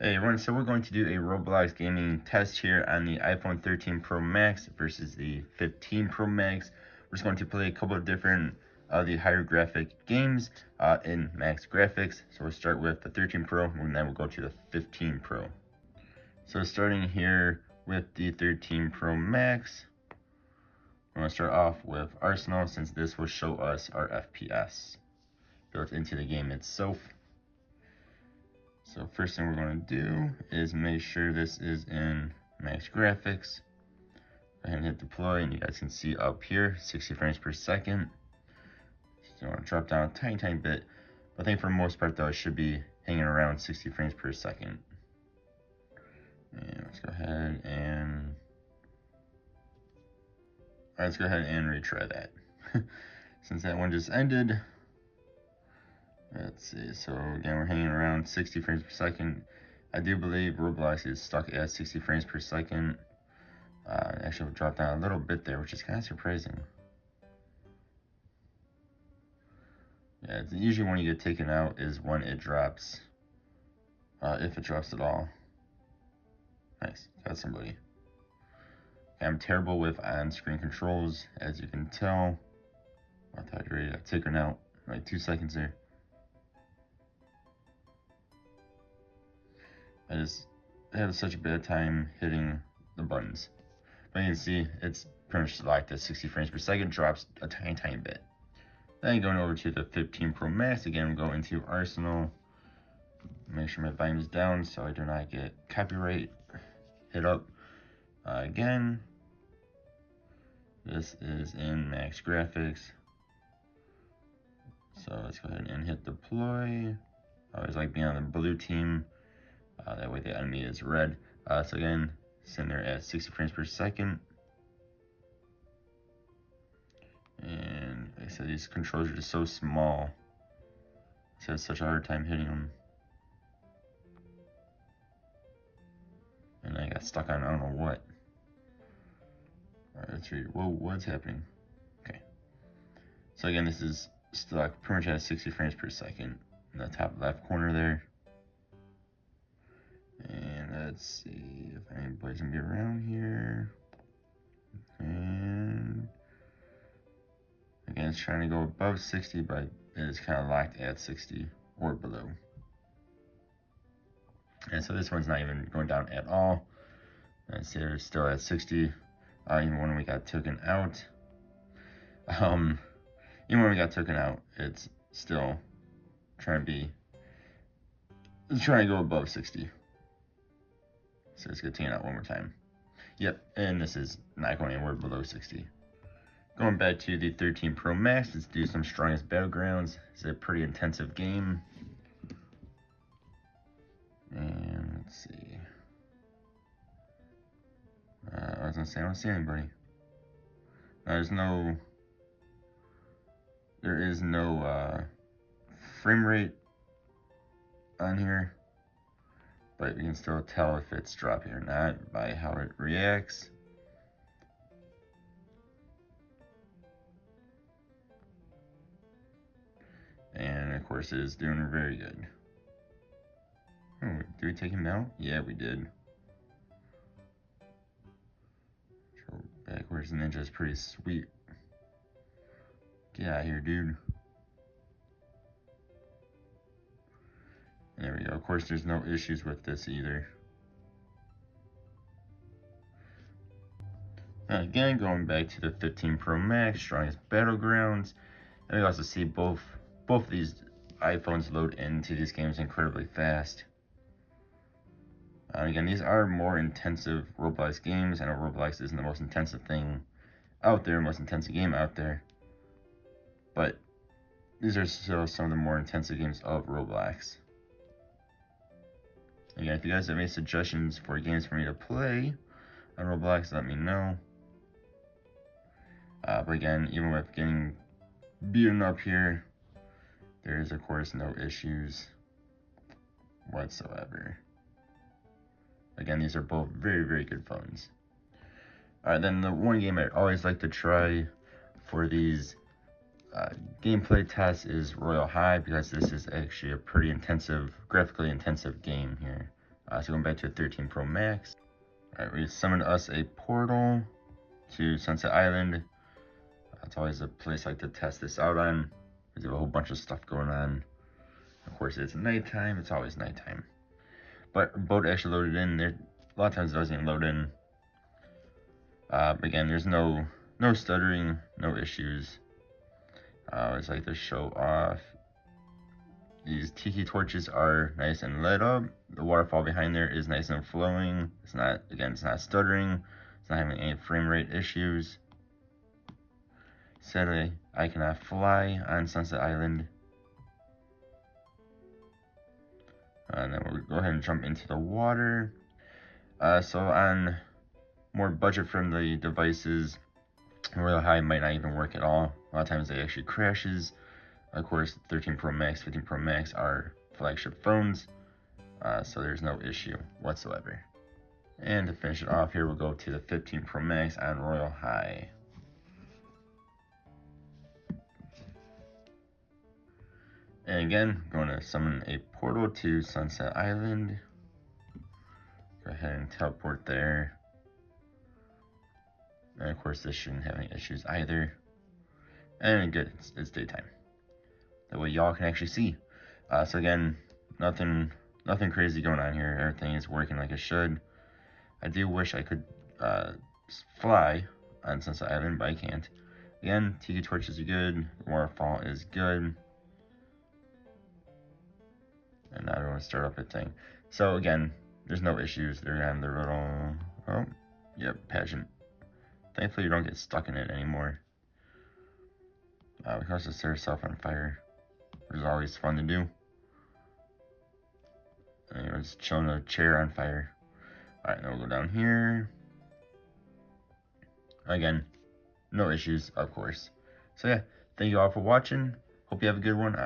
Hey everyone, so we're going to do a Roblox gaming test here on the iPhone 13 Pro Max versus the 15 Pro Max. We're just going to play a couple of different the higher graphic games in max graphics. So we'll start with the 13 Pro and then we'll go to the 15 Pro. So starting here with the 13 Pro Max, we're going to start off with Arsenal since this will show us our FPS built into the game itself. So first thing we're going to do is make sure this is in max graphics. Go ahead and hit deploy, and you guys can see up here 60 frames per second. So I want to drop down a tiny bit, but I think for the most part though it should be hanging around 60 frames per second. And let's go ahead and retry that. Since that one just ended. Let's see, so again, we're hanging around 60 frames per second. I do believe Roblox is stuck at 60 frames per second. Actually, we'll drop down a little bit there, which is kind of surprising. Yeah, it's usually when you get taken out is when it drops, if it drops at all. Nice, got somebody. Okay, I'm terrible with on-screen controls, as you can tell. I thought you were ready to take her out. Like 2 seconds there. I have such a bad time hitting the buttons. But you can see it's pretty much locked at 60 frames per second, drops a tiny bit. Then going over to the 15 Pro Max, again, go into Arsenal. Make sure my volume is down so I do not get copyright hit up. Again, this is in max graphics. So let's go ahead and hit deploy. I always like being on the blue team. That way the enemy is red. So again, sitting there at 60 frames per second. And like I said, these controls are just so small. So I have such a hard time hitting them. And I got stuck on I don't know what. Alright, let's read. Whoa, what's happening? Okay. So again, this is stuck pretty much at 60 frames per second in the top left corner there. And let's see if anybody's gonna be around here. And again, it's trying to go above 60, but it is kind of locked at 60 or below. And so this one's not even going down at all. And see, they're still at 60, even when we got taken out. Even when we got taken out, it's still trying to go above 60. So let's get taken out one more time. Yep, and this is not going anywhere below 60. Going back to the 13 Pro Max, let's do some strongest battlegrounds. It's a pretty intensive game. And let's see. I was gonna say I don't see anybody. There is no frame rate on here, but we can still tell if it's dropping or not by how it reacts. And of course it is doing very good. Oh, did we take him down? Yeah, we did. Go backwards ninja is pretty sweet. Get out of here, dude. There we go. Of course, there's no issues with this either. Again, going back to the 15 Pro Max, strongest battlegrounds. And we also see both of these iPhones load into these games incredibly fast. Again, these are more intensive Roblox games. I know Roblox isn't the most intensive thing out there, most intensive game out there. But these are still some of the more intensive games of Roblox. Again, if you guys have any suggestions for games for me to play on Roblox, let me know. But again, even with getting beaten up here, there is, of course, no issues whatsoever. Again, these are both very good phones. Alright, then the one game I always like to try for these gameplay tests is Royal High, because this is actually a pretty intensive, graphically intensive game here. So going back to the 13 Pro Max. Alright, we summoned us a portal to Sunset Island. It's always a place I like to test this out on. There's a whole bunch of stuff going on. Of course, it's nighttime. It's always nighttime. But boat actually loaded in. There, a lot of times it doesn't even load in. But again, there's no stuttering, no issues. It's like to show off. These tiki torches are nice and lit up. The waterfall behind there is nice and flowing. It's not, again, it's not stuttering. It's not having any frame rate issues. Sadly, I cannot fly on Sunset Island. And then we'll go ahead and jump into the water. So on more budget-friendly devices, Royal High might not even work at all. A lot of times it actually crashes. Of course, 13 Pro Max, 15 Pro Max are flagship phones, so there's no issue whatsoever. And to finish it off here, we'll go to the 15 Pro Max on Royal High. And again, I'm going to summon a portal to Sunset Island. Go ahead and teleport there. And of course, this shouldn't have any issues either. And good, it's daytime. That way y'all can actually see. So again, nothing crazy going on here. Everything is working like it should. I do wish I could fly on Sunset Island, but I can't. Again, tiki torches are good. The waterfall is good. And now I don't want to start up a thing. So again, there's no issues. They're gonna have their little, oh, yep, pageant. Thankfully, you don't get stuck in it anymore. We can also set yourself on fire, which is always fun to do. And you're just chilling a chair on fire. Alright, then we'll go down here. Again, no issues, of course. So yeah, thank you all for watching. Hope you have a good one.